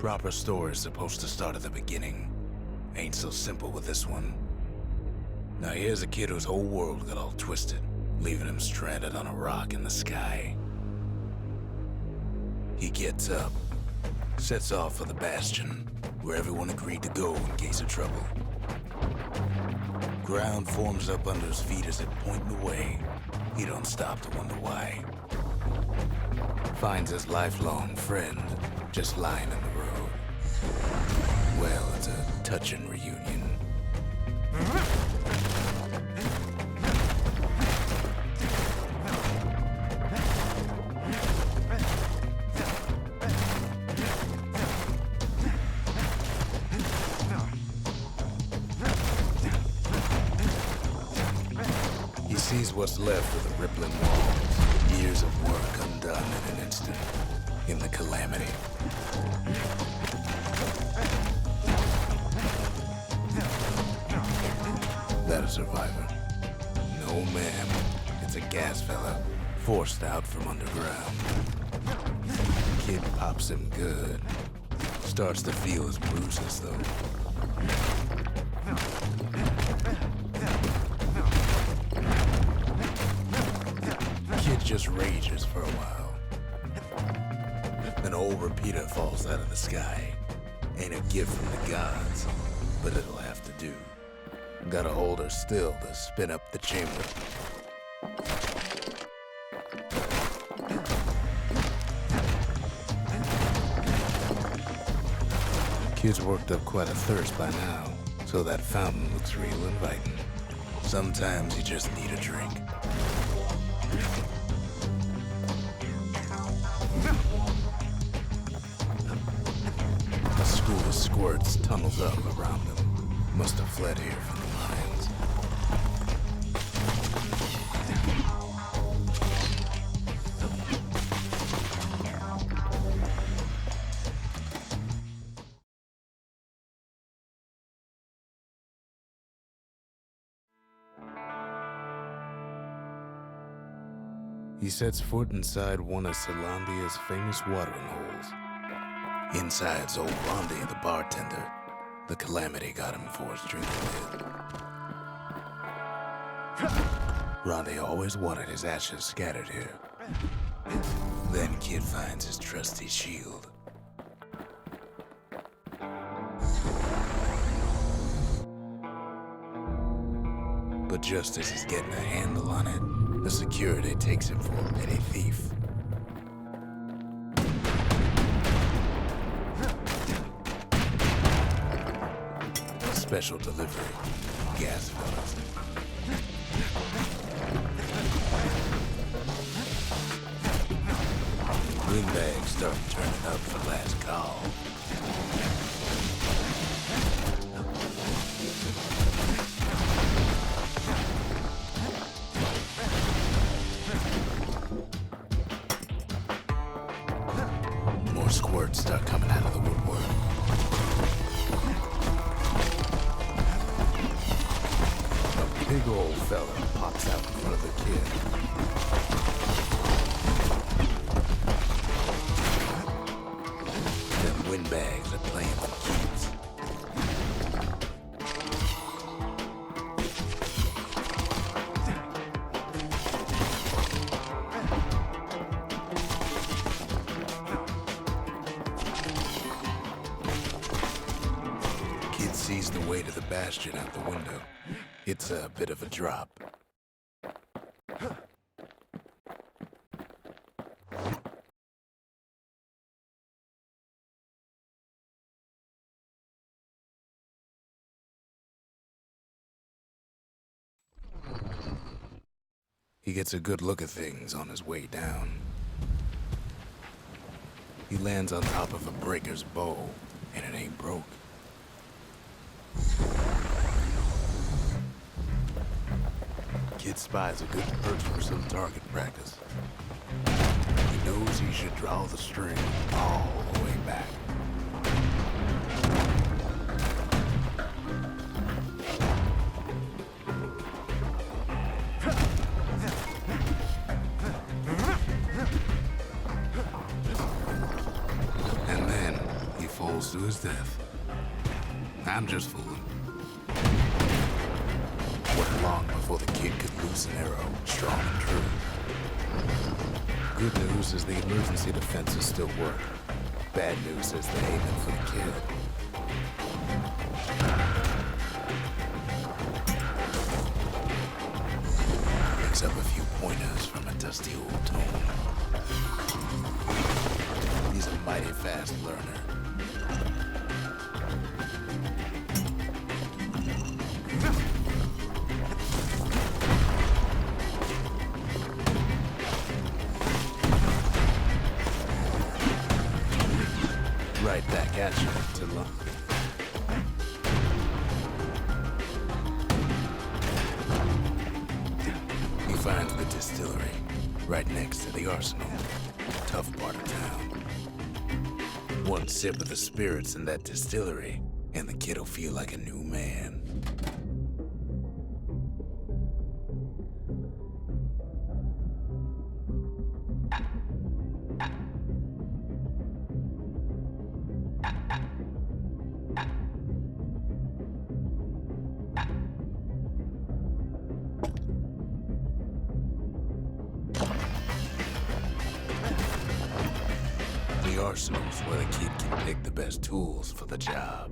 Proper story is supposed to start at the beginning. Ain't so simple with this one. Now here's a kid whose whole world got all twisted, leaving him stranded on a rock in the sky. He gets up, sets off for the Bastion, where everyone agreed to go in case of trouble. Ground forms up under his feet as it pointing the way. He don't stop to wonder why. Finds his lifelong friend just lying in the road. Well, it's a touching reunion. He sees what's left of the rippling walls, years of work undone in an instant, in the calamity. That a survivor? No, ma'am. It's a gas fella, forced out from underground. Kid pops him good. Starts to feel his bruises, though. Kid just rages for a while. An old repeater falls out of the sky. Ain't a gift from the gods, but it'll have to do. Gotta hold her still to spin up the chamber. Kid's worked up quite a thirst by now, so that fountain looks real inviting. Sometimes you just need a drink. A school of squirts tunnels up around him. Must have fled here from the mines. He sets foot inside one of Celandia's famous watering holes. Inside's old Rondi, the bartender. The calamity got him for his drinking bit. Rondi always wanted his ashes scattered here. Then Kid finds his trusty shield. But just as he's getting a handle on it, the security takes him for a petty thief. Special delivery, gas fellas. Windbags start turning up for last call. More squirts start coming out of the woodwork. Big old fella pops out in front of the kid. Them windbags are playing for keeps. Kid sees the way to the Bastion out the window. It's a bit of a drop. He gets a good look at things on his way down. He lands on top of a breaker's bow, and it ain't broke. Kid spies a good perch for some target practice. He knows he should draw the string all the way back. to his death. I'm just fooling. Wasn't long before the kid could loose an arrow, strong and true. Good news is the emergency defenses still work. Bad news is they're aiming for the kid. Picks up a few pointers from a dusty old tome. He's a mighty fast learner. Right back at you, Tilla. He finds the distillery, right next to the arsenal. Tough part of town. One sip of the spirits in that distillery, and the kid'll feel like a new man. The arsenal's where the kid can pick the best tools for the job.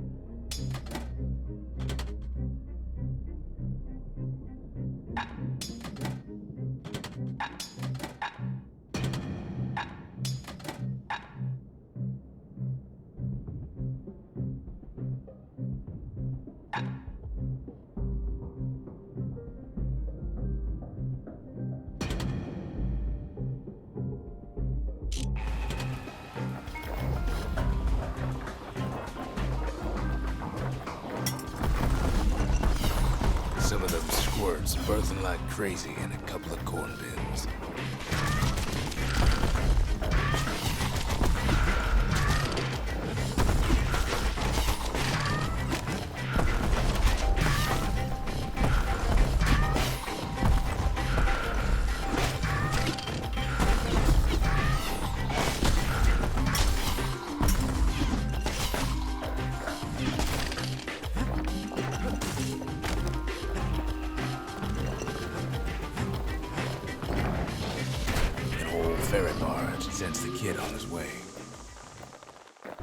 Some of them squirts birthing like crazy in a couple of corn bins. Ferry barge sends the kid on his way.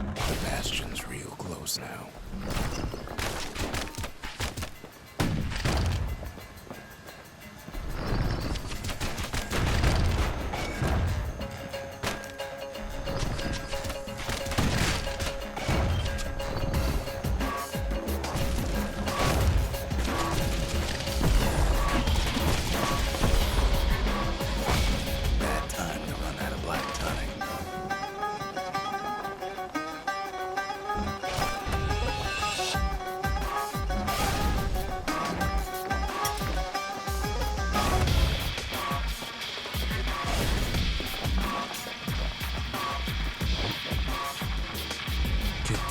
The Bastion's real close now.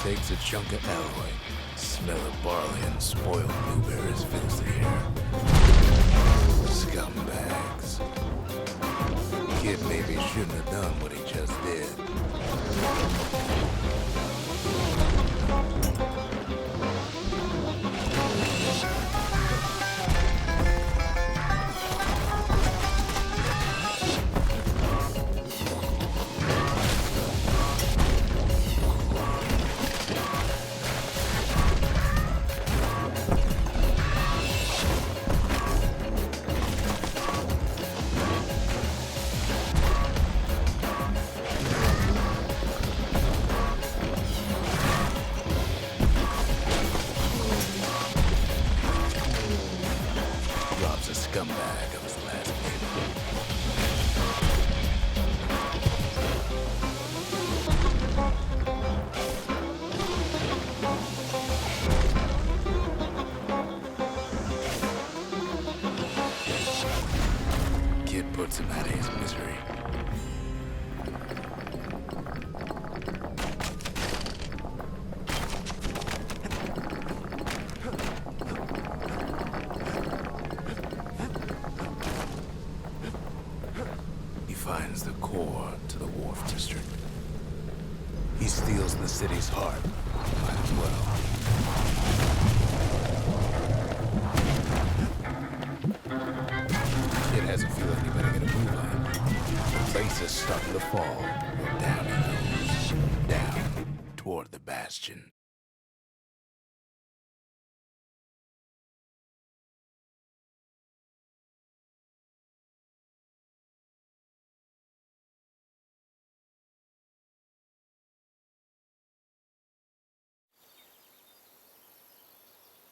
Takes a chunk of alloy. Smell of barley and spoiled blueberries fills the air. Scumbags. Kid maybe shouldn't have done what he just did. Rob's a scumbag of his last name. Kid puts him out of his misery. Finds the core to the wharf district. He steals the city's heart. Might as well. Kid has a feeling he better get a move on. The place is starting to fall. Down he goes. Down toward the Bastion.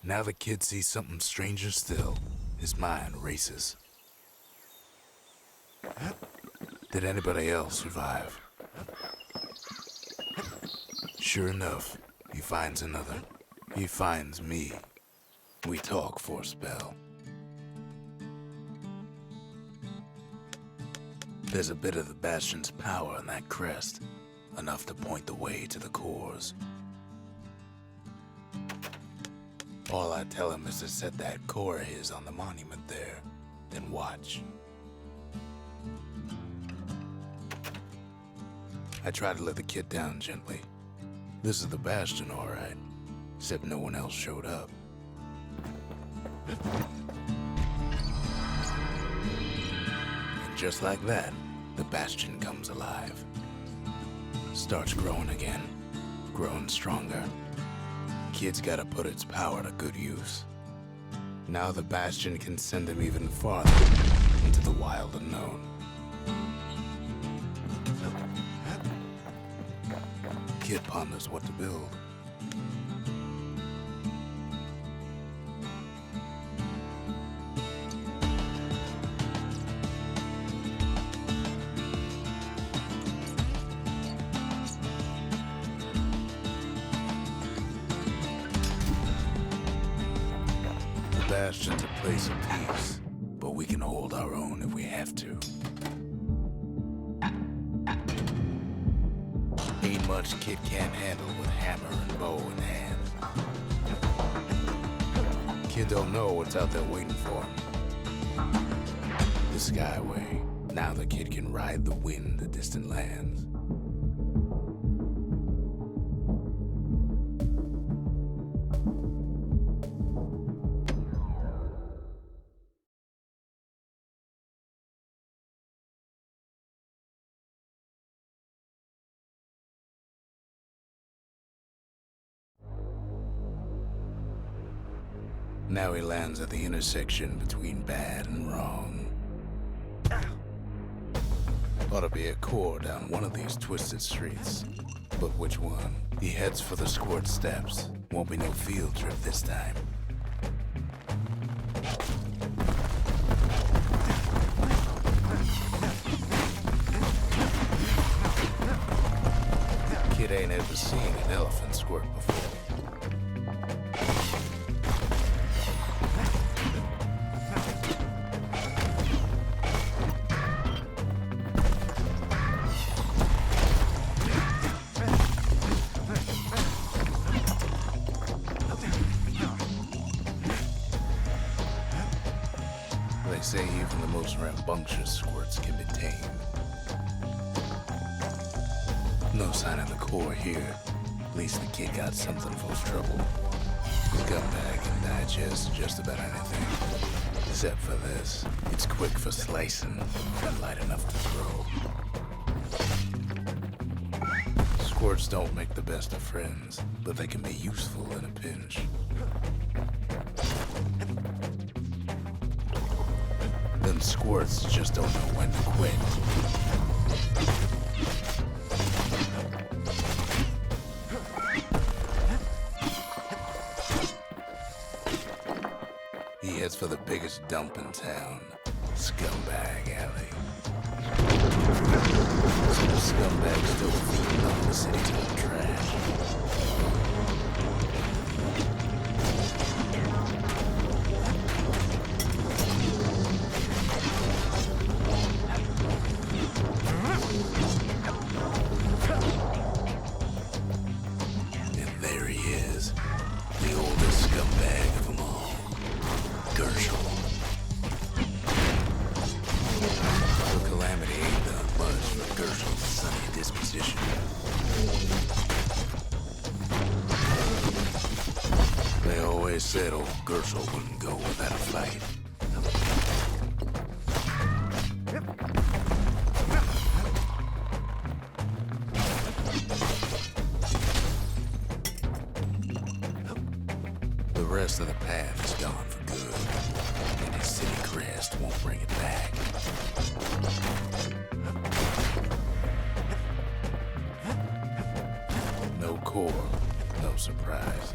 Now the kid sees something stranger still. His mind races. Did anybody else survive? Sure enough, he finds another. He finds me. We talk for a spell. There's a bit of the Bastion's power in that crest, enough to point the way to the cores. All I tell him is to set that core of his on the monument there, then watch. I try to let the kid down gently. This is the Bastion, all right, except no one else showed up. And just like that, the Bastion comes alive. Starts growing again, growing stronger. Kid's gotta put its power to good use. Now the Bastion can send him even farther into the wild unknown. Kid ponders what to build. Bastion's a place of peace, but we can hold our own if we have to. Ain't much kid can't handle with hammer and bow in hand. Kid don't know what's out there waiting for him. The Skyway. Now the kid can ride the wind to distant lands. Now he lands at the intersection between bad and wrong. Ought to be a core down one of these twisted streets. But which one? He heads for the squirt steps. Won't be no field trip this time. Kid ain't ever seen an elephant squirt before. They say even the most rambunctious squirts can be tamed. No sign of the core here. At least the kid got something for his trouble. Scumbag can digest just about anything. Except for this. It's quick for slicing and light enough to throw. Squirts don't make the best of friends, but they can be useful in a pinch. Them squirts just don't know when to quit. He heads for the biggest dump in town, Scumbag Alley. So the scumbags still feeding on the city's own trash. The calamity ain't done much for Gershel's sunny disposition. said old Gershel wouldn't go without a fight. The rest of the path is gone for good, and his city crest won't bring it back. No core, no surprise.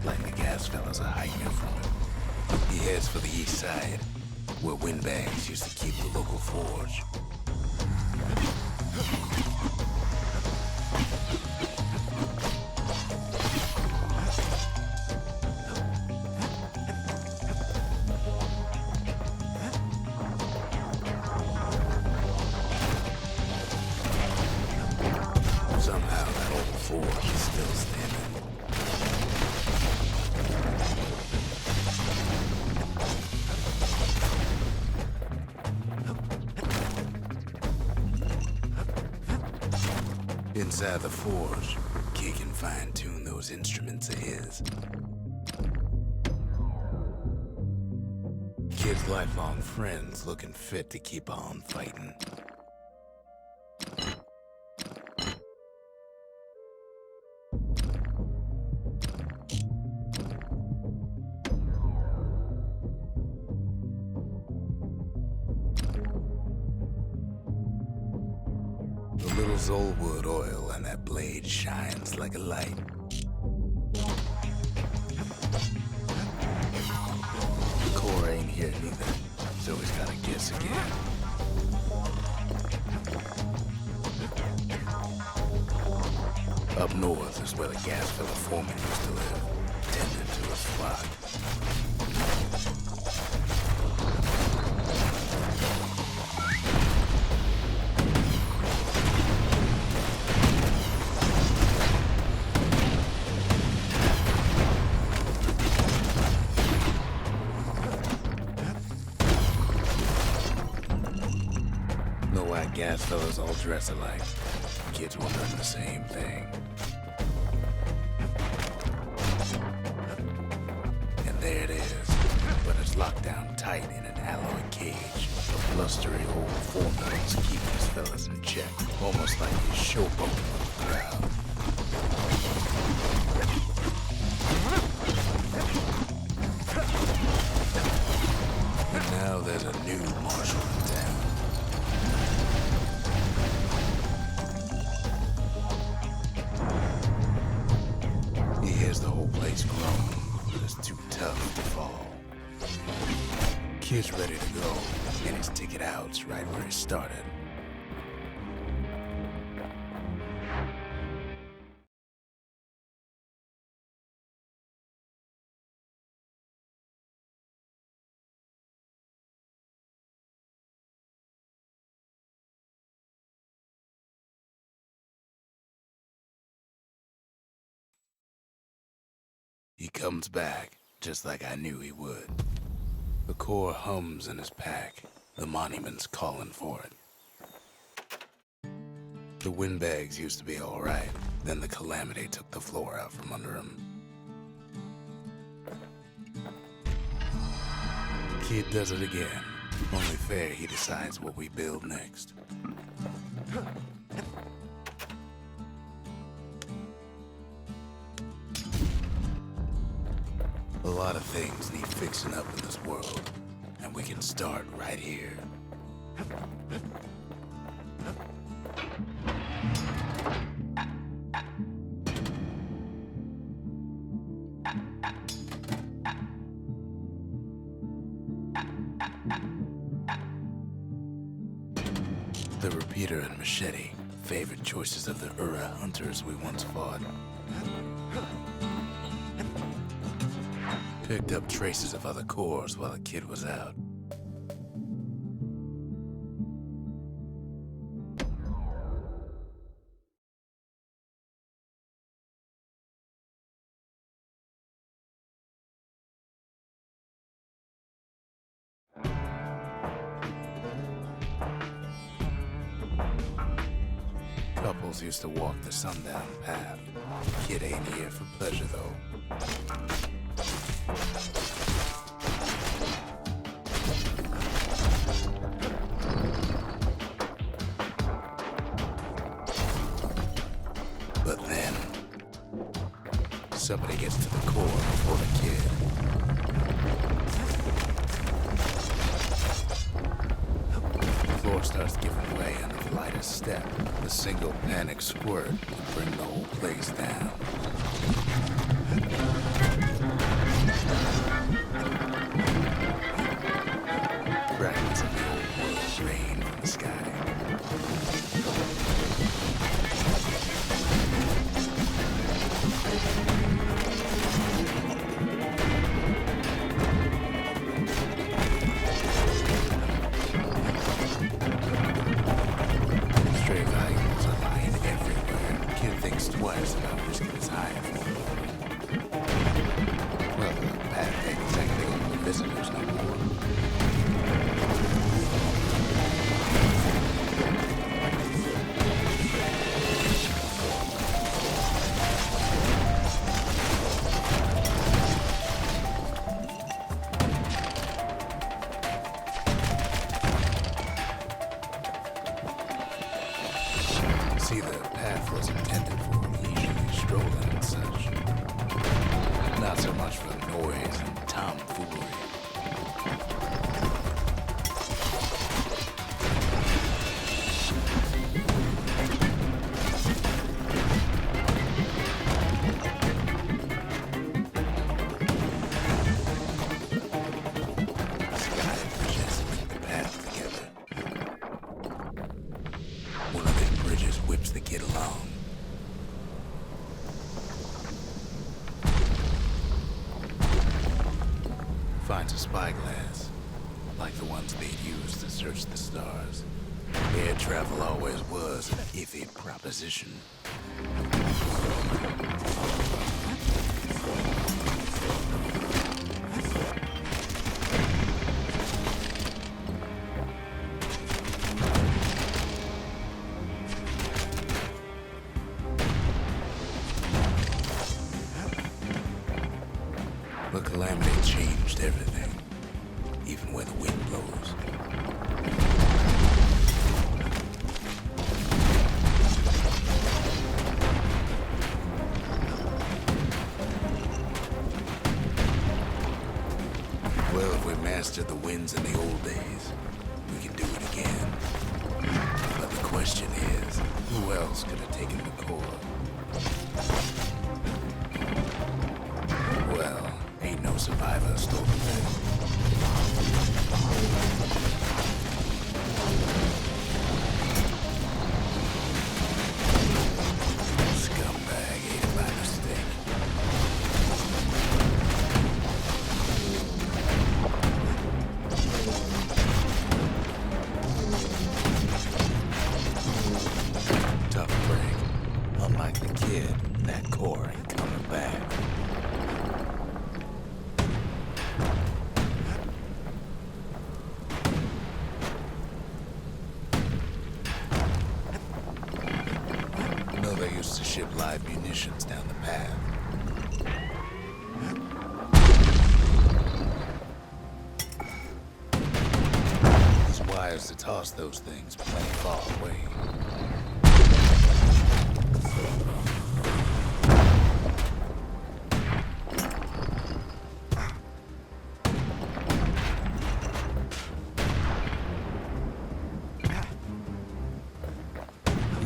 Like the gas fellas are hiding from him. He heads for the east side, where windbags used to keep the local forge. Somehow that old forge is still standing. Inside the forge, Kid can fine-tune those instruments of his. Kid's lifelong friends looking fit to keep on fighting. The little Zolwood oil and that blade shines like a light. The core ain't here neither, so he's gotta guess again. Up north is where the gas fella foreman used to live, tending to his flock. Gas fellas all dress alike. Kids wondering the same thing. And there it is, but it's locked down tight in an alloy cage. The blustery old foreman's keep these fellas in check, almost like he's showboating on the crowd. And now there's a new marshal in town. The whole place grown, but it's too tough to fall. Kid's ready to go, and his ticket out's right where he started. He comes back, just like I knew he would. The core hums in his pack. The monument's calling for it. The windbags used to be all right. Then the calamity took the floor out from under him. Kid does it again. Only fair he decides what we build next. A lot of things need fixing up in this world, and we can start right here. The repeater and machete, favorite choices of the Ura hunters we once fought. Picked up traces of other cores while the kid was out. Couples used to walk the sundown path. Kid ain't here for pleasure, though. somebody gets to the core before the kid. The floor starts giving way on the lightest step. The single panic squirt would bring the whole place down. Fragments of the old world rain from the sky. Stray valuables are lying everywhere. Kid thinks twice about risking his hide for them. Well, the path ain't exactly open to visitors no more. See, the path was intended for leisurely strolling and such. Not so much for noise and tomfoolery. Sky bridges link the path together. One of them bridges whips the kid along. Finds a spyglass, like the ones they'd used to search the stars. Air travel always was an iffy proposition. The calamity changed everything, even where the wind blows. Well, if we mastered the winds in the old days, we can do it again. But the question is, who else could have taken the core? Well, ain't no survivor stolen that. Scumbag ate it by mistake. Tough break. Unlike the kid, that core ain't coming back. They used to ship live munitions down the path. These wires to toss those things plenty far away.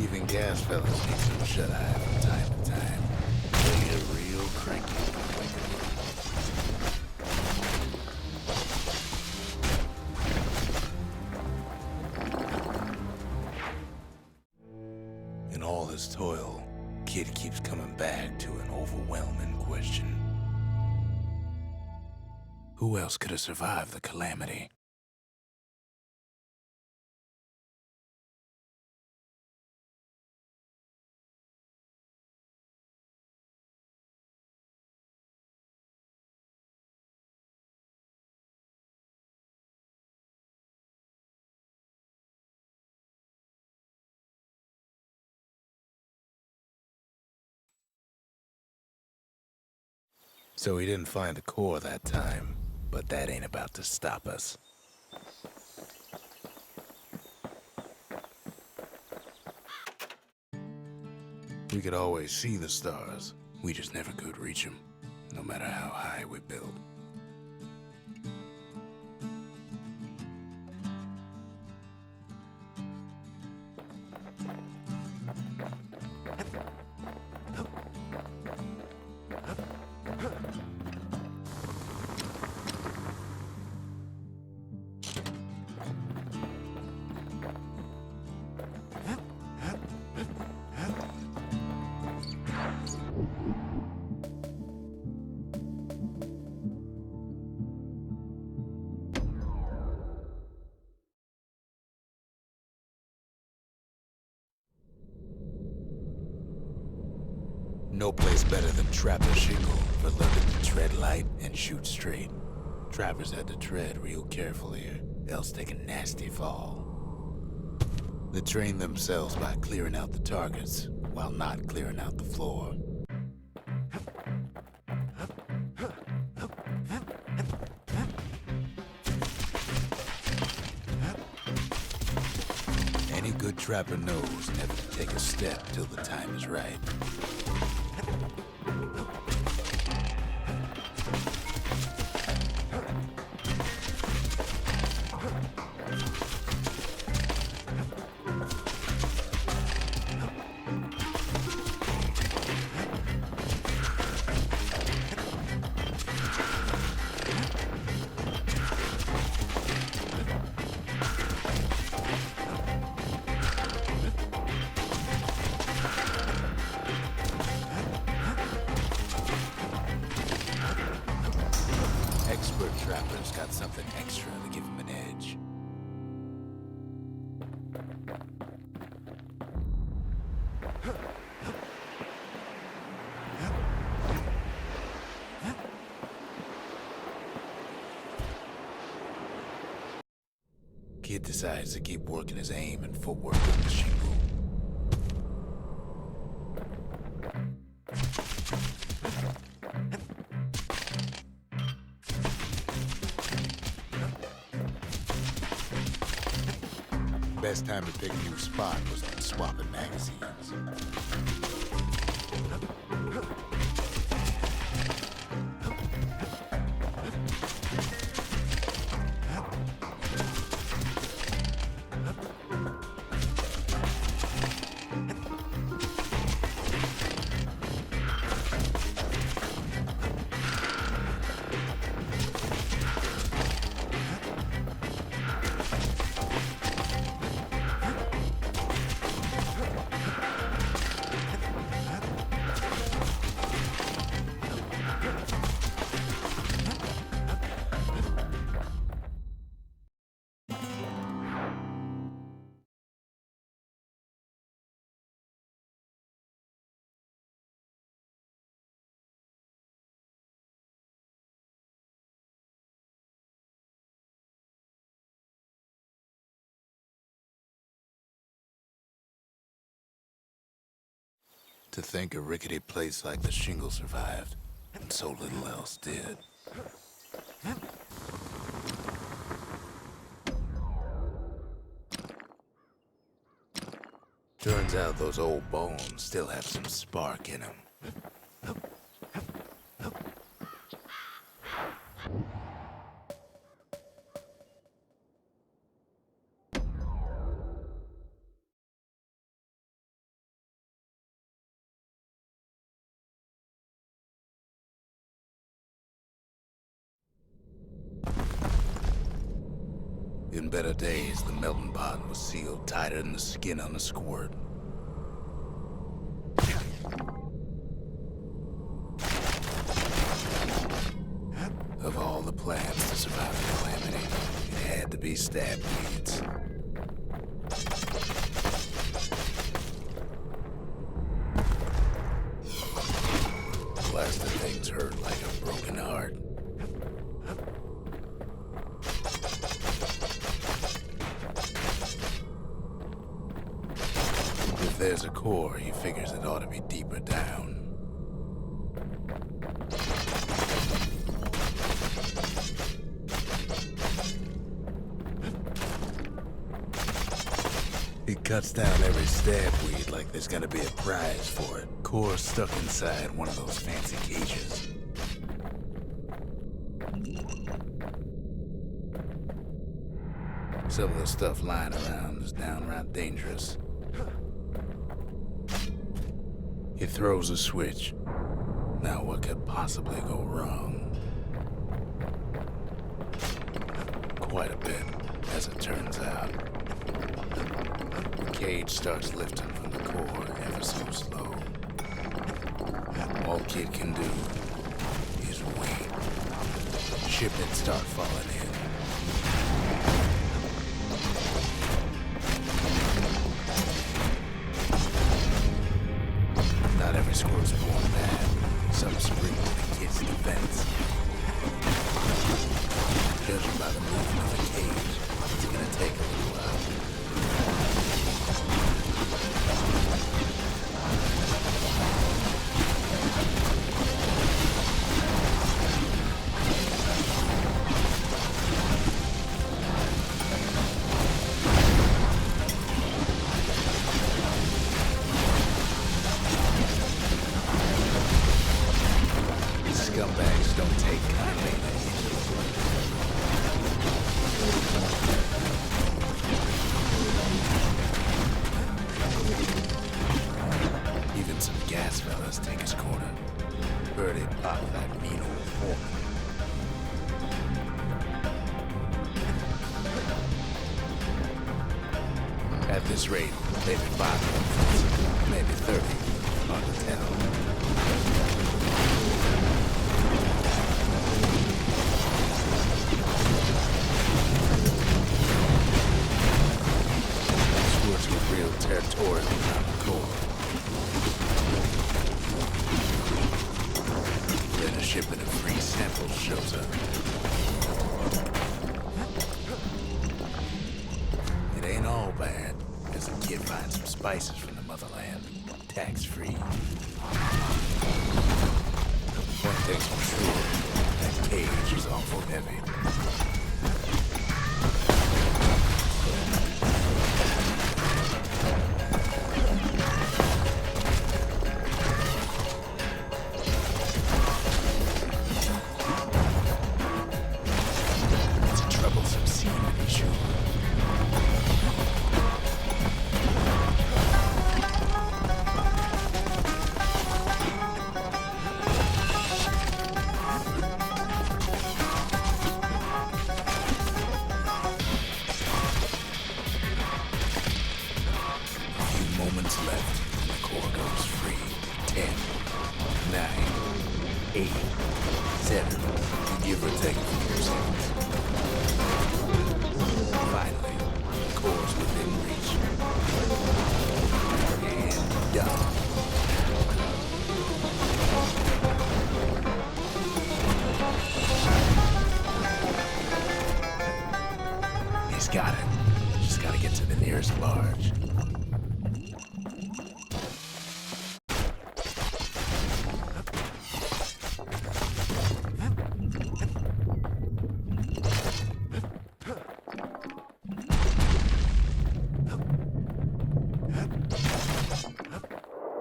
Even gas fellas need some shut-eye from time to time. They get real cranky when waking up. In all his toil, Kid keeps coming back to an overwhelming question. Who else could have survived the calamity? So he didn't find a core that time, but that ain't about to stop us. We could always see the stars, We just never could reach them, no matter how high we built. No place better than Trapper Shingle for learning to tread light and shoot straight. Trappers had to tread real careful here, else take a nasty fall. They train themselves by clearing out the targets, while not clearing out the floor. Any good trapper knows never to take a step till the time is right. Expert trappers got something extra to give them an edge. Kid decides to keep working his aim and footwork with the shingle. Best time to pick a new spot was when swapping magazines. To think a rickety place like the Shingle survived, and so little else did. Turns out those old bones still have some spark in them. In better days, the melting pot was sealed tighter than the skin on a squirt. Of all the plans to survive the calamity, it had to be stab weeds. Blasted things hurt like a broken heart. If there's a core, he figures it ought to be deeper down. It cuts down every stab weed like there's gonna be a prize for it. Core stuck inside one of those fancy cages. Some of the stuff lying around is downright dangerous. He throws a switch. Now what could possibly go wrong? Quite a bit, as it turns out. The cage starts lifting from the core ever so slow. All Kid can do is wait. Shipments start falling in. Not every squirrel's born bad. Some spring to the kid's defense. Judging by the movement of the cage, it's gonna take a little while. Scumbags don't take kindly to even some gas fellas take his corner. Birdie pop that mean old foreman. At this rate, maybe 5 months, maybe 30, hard to tell. Real territorial around the core. Then a shipment of free samples shows up. It ain't all bad, as the kid finds some spices from the motherland, tax-free. One thing's for sure, that cage is awful heavy. Moments left, and the core goes free. 10, 9, 8, 7, give or take a few seconds. Finally, the core's within reach. And done. He's got it. Just gotta get to the nearest barge.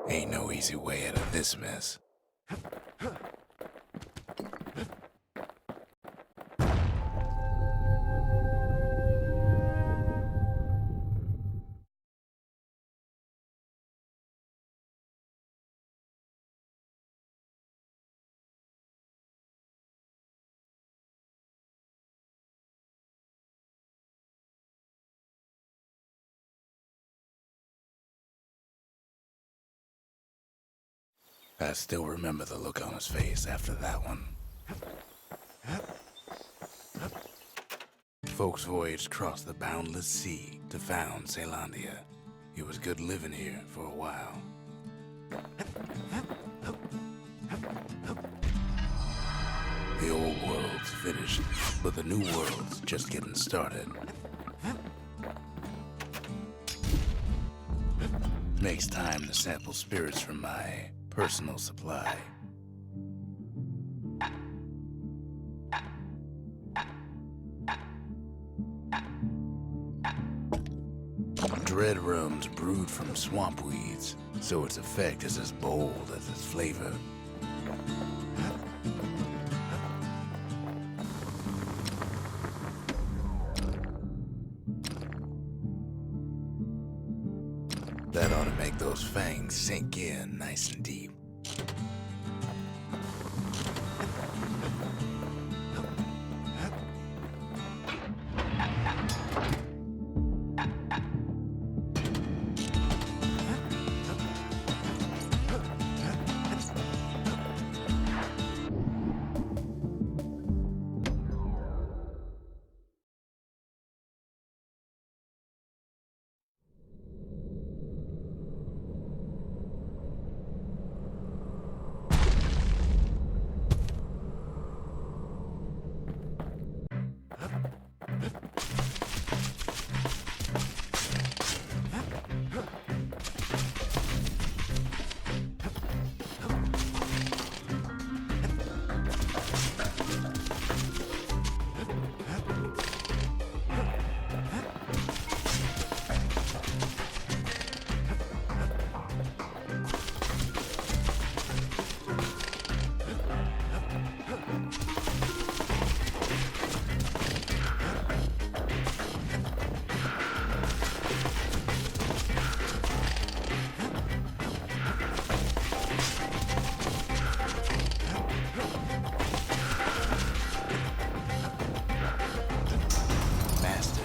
Ain't no easy way out of this mess. I still remember the look on his face after that one. Folks voyaged across the boundless sea to found Caelandia. It was good living here for a while. The old world's finished, but the new world's just getting started. Makes time to sample spirits from my personal supply. red rum's brewed from swamp weeds, so its effect is as bold as its flavor. That ought to make those fangs sink in nice and deep.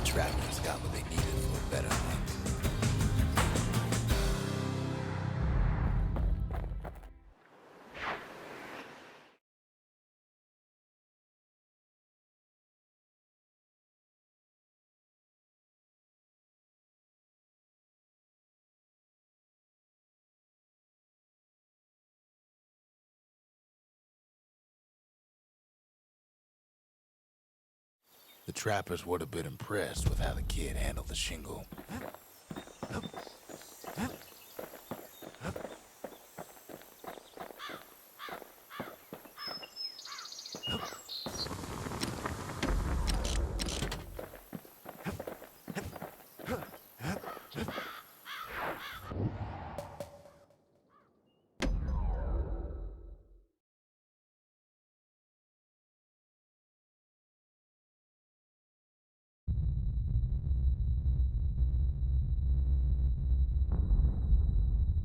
Trappers got what they needed for a better hunt. The trappers would have been impressed with how the kid handled the shingle.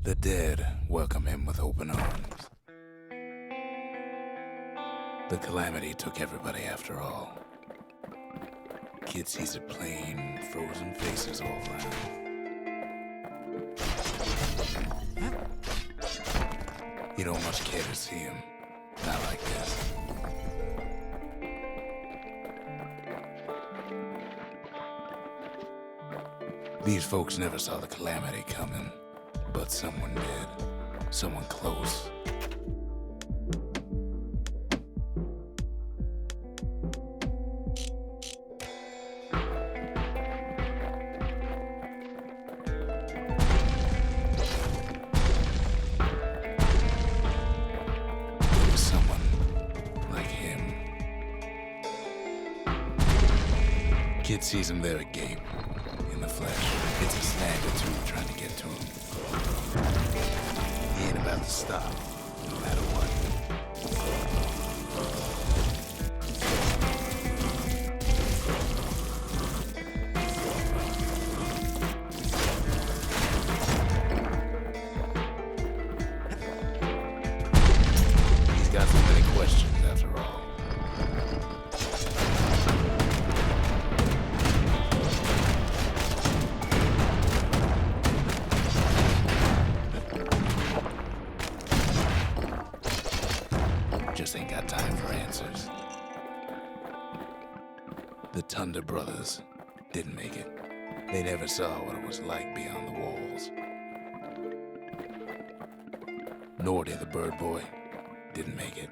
The dead welcome him with open arms. The calamity took everybody after all. Kid sees it plain, frozen faces all around. You don't much care to see him, not like this. These folks never saw the calamity coming. But someone did. Someone close. It was someone like him. Kid sees him there agape, in the flesh. It's a snag or two trying to get to him. He ain't about to stop, no matter what. He's got so many questions after all. Just ain't got time for answers. The Thunder brothers didn't make it. They never saw what it was like beyond the walls. Nor did the bird boy didn't make it.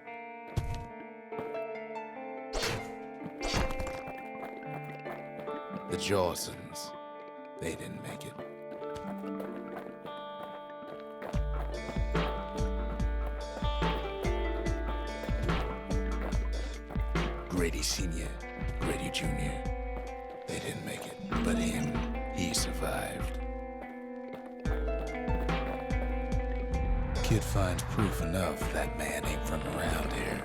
The Jawsons, they didn't make it. Grady Sr., Grady Jr., they didn't make it. But him, he survived. Kid finds proof enough that man ain't from around here.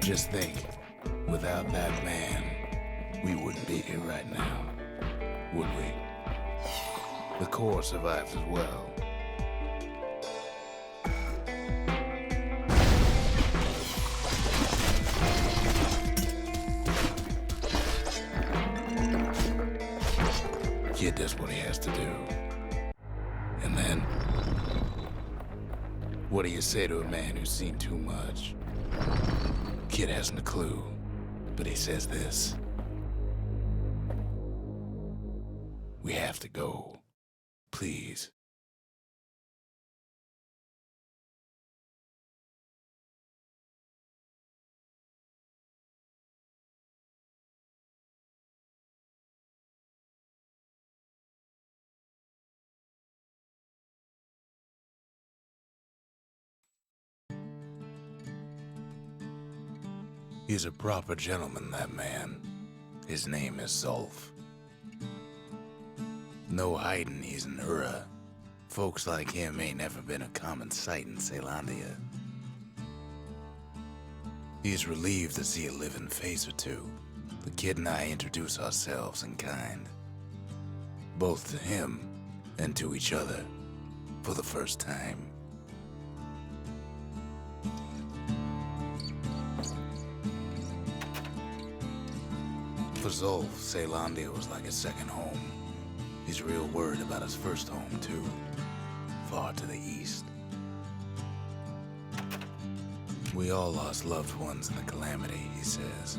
Just think, without that man, we wouldn't be here right now, would we? The core survives as well. Kid does what he has to do. And then, what do you say to a man who's seen too much? Kid hasn't a clue, but he says this. We have to go. Please. He's a proper gentleman, that man. His name is Zulf. No hiding he's an Ura. Folks like him ain't never been a common sight in Caelandia. He's relieved to see a living face or two. The kid and I introduce ourselves in kind. Both to him and to each other for the first time. For Zulf, Caelandia was like a second home. He's real worried about his first home, too. Far to the east. We all lost loved ones in the calamity, he says.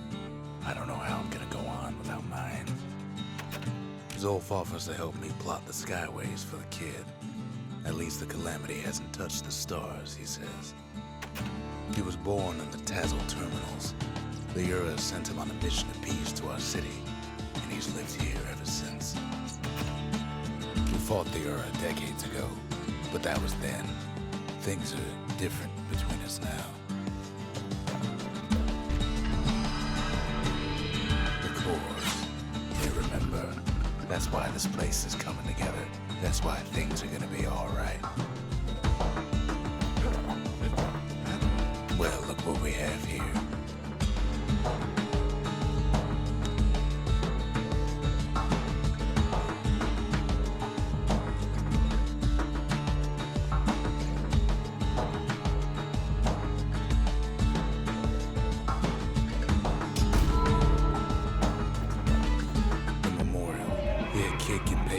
I don't know how I'm gonna go on without mine. Zulf offers to help me plot the skyways for the kid. At least the calamity hasn't touched the stars, he says. He was born in the Tazzle terminals. The Ura sent him on a mission of peace to our city, and he's lived here ever since. We fought the Ura decades ago, but that was then. Things are different between us now. The cores, they remember. That's why this place is coming together. That's why things are gonna be all right. Well, look what we have here.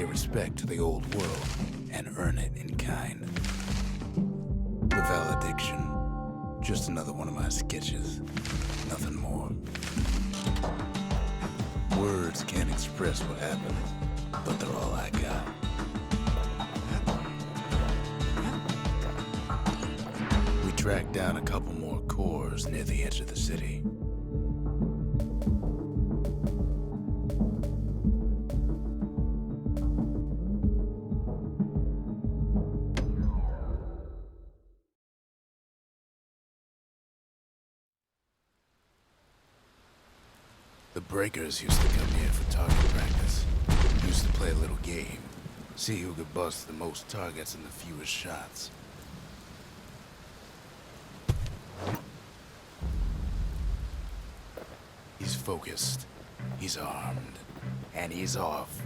Respect to the old world and earn it in kind. The valediction, just another one of my sketches, nothing more. Words can't express what happened, but they're all I got. We tracked down a couple more cores near the edge of the city. The breakers used to come here for target practice. Used to play a little game. See who could bust the most targets and the fewest shots. He's focused. He's armed. And he's off.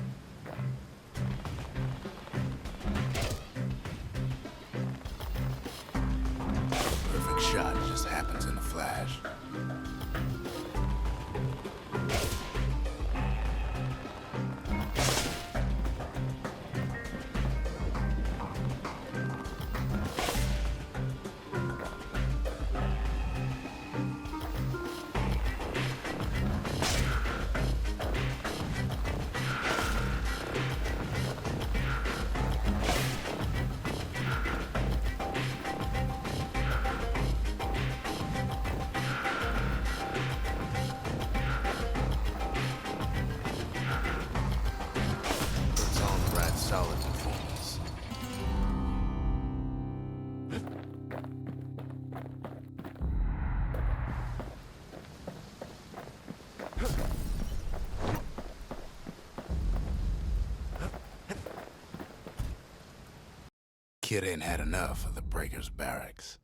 Perfect shot just happens in a flash. Solid performance. kid ain't had enough of the Breakers' barracks.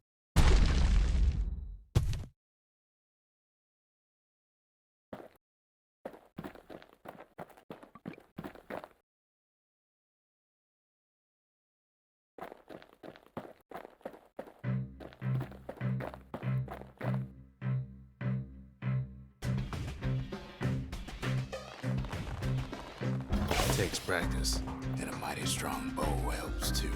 It takes practice, and a mighty strong bow helps too.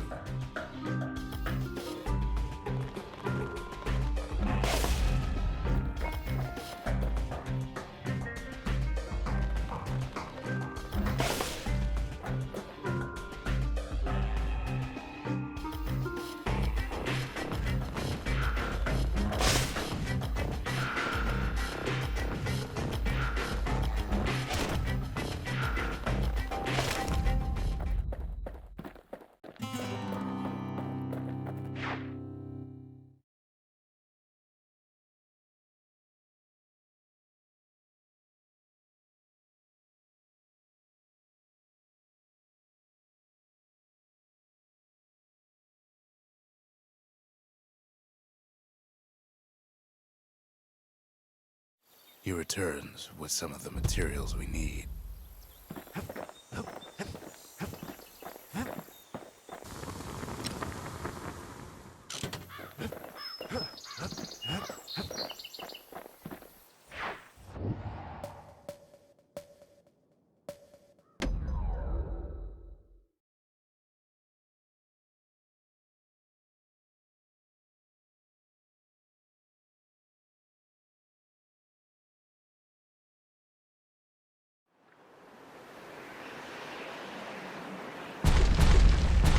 He returns with some of the materials we need.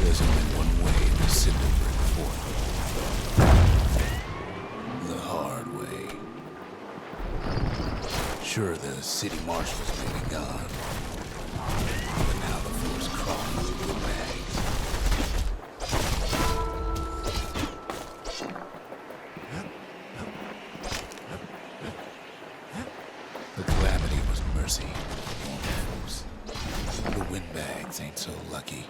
There's only one way to Cinderbrick Fort. The hard way. Sure, the city marshals may be gone, but now the force crawling through the bags. The calamity was mercy, folks. The windbags ain't so lucky.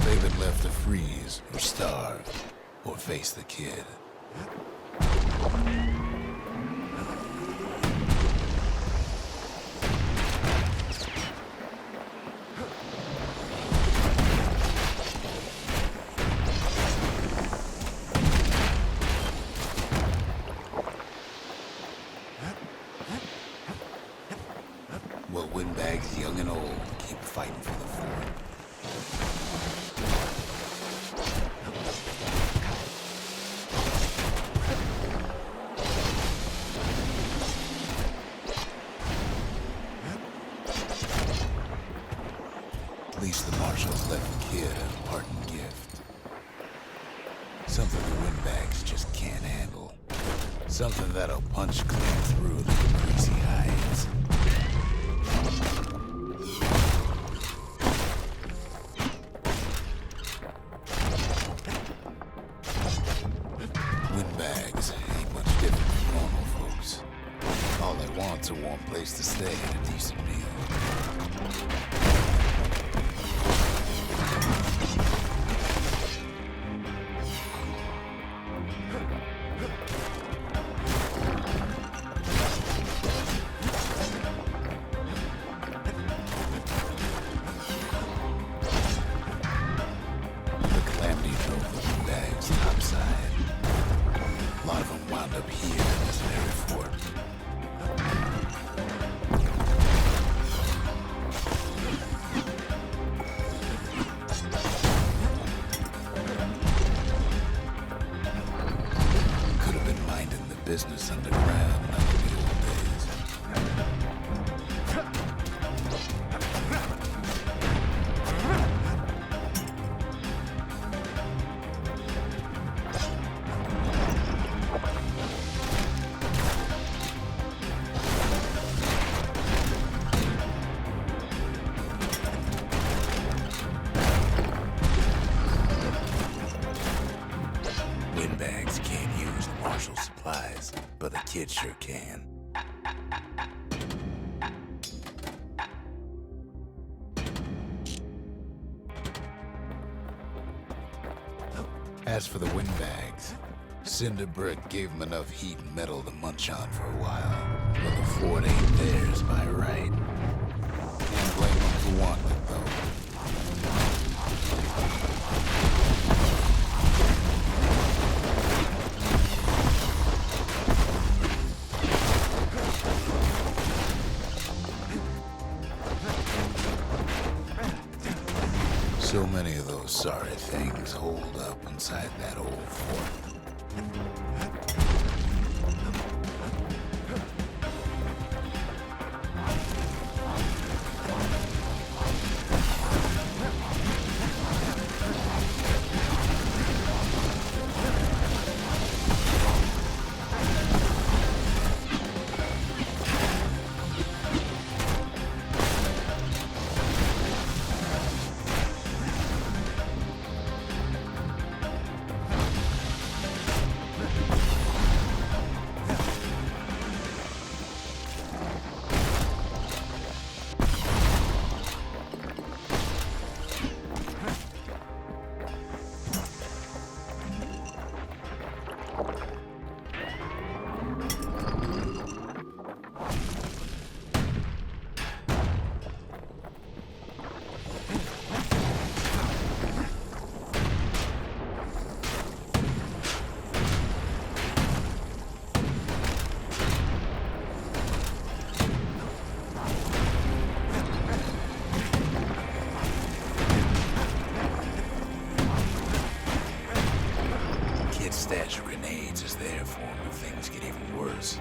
They've been left to freeze or starve or face the kid. Well, windbags young and old keep fighting for the fort. At least the marshals left the kid a parting gift. Something the windbags just can't handle. Something that'll punch clean through the greasy hides. Windbags ain't much different from normal folks. All they want's a warm place to stay and a decent meal. The calamity drove the windbags topside. A lot of them wound up here in this very fort. kid sure can. As for the windbags, Cinderbrick gave them enough heat and metal to munch on for a while. But the fort ain't theirs by right. Can't blame them for wanting it, though. So many of those sorry things holed up inside that old fort. Stash of grenades is there for him if things get even worse.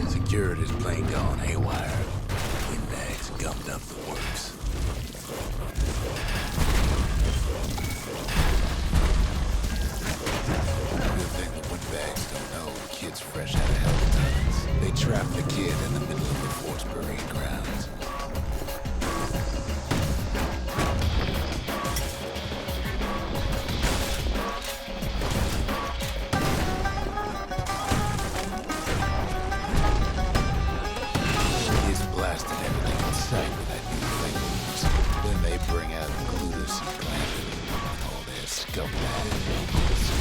Security's plain gone haywire. Windbags gummed up the works. Good thing the windbags don't know the kid's fresh out of hell. They trapped the kid in the middle of the fort's parade grounds. Kids blasted everything in sight with that new thing. Then they bring out Clueless and Calamity and all their scumbags.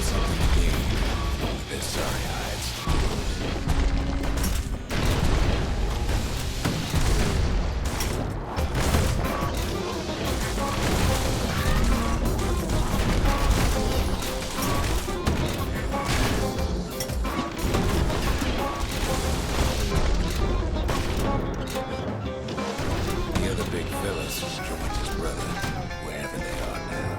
Something to gain with their sorry hides. The other big fellas joined his brother, wherever they are now.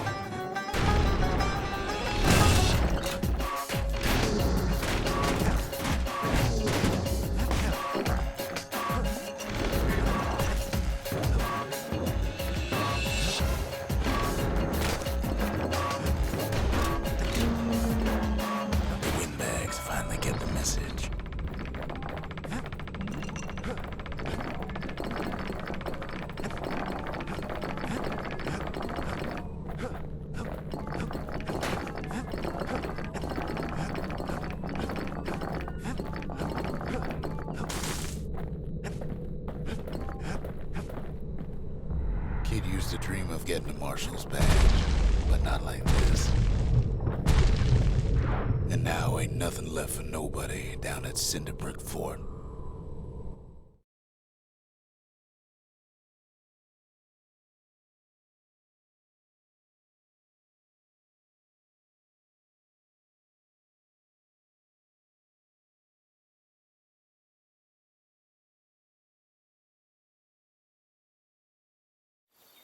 Kid used to dream of getting a marshal's badge, but not like this. And now ain't nothing left for nobody down at Cinderbrick Fort.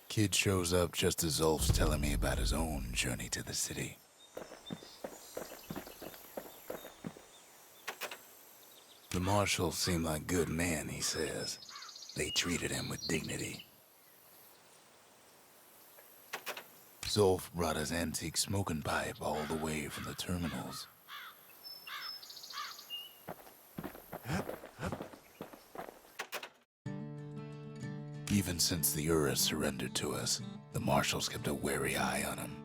Kid shows up just as Ulf's telling me about his own journey to the city. The marshals seem like good men, he says. They treated him with dignity. Zolf brought his antique smoking pipe all the way from the terminals. Even since the Ura surrendered to us, the Marshals kept a wary eye on him.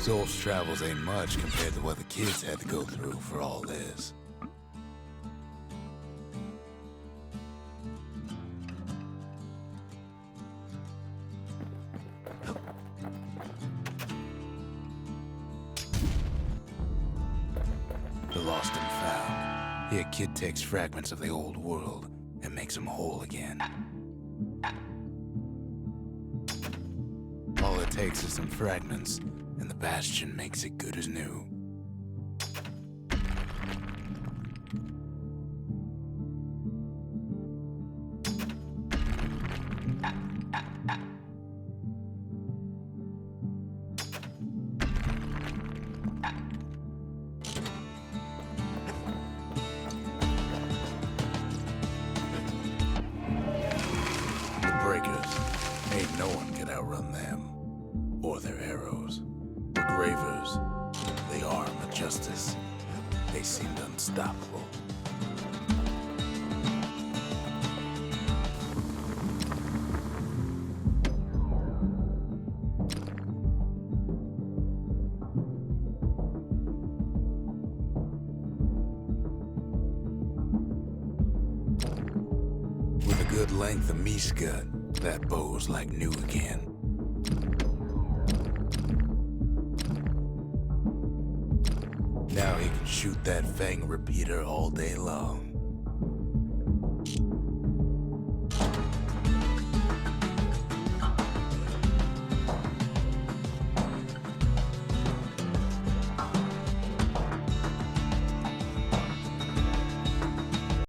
Zolf's travels ain't much compared to what the kids had to go through for all this. The lost and found. Here, kid takes fragments of the old world and makes them whole again. All it takes is some fragments, and the Bastion makes it good as new. Ain't no one can outrun them, or their arrows. The Gravers, the arm of justice, they seemed unstoppable. With a good length of Miska, that bow's like new again. Now he can shoot that Fang repeater all day long.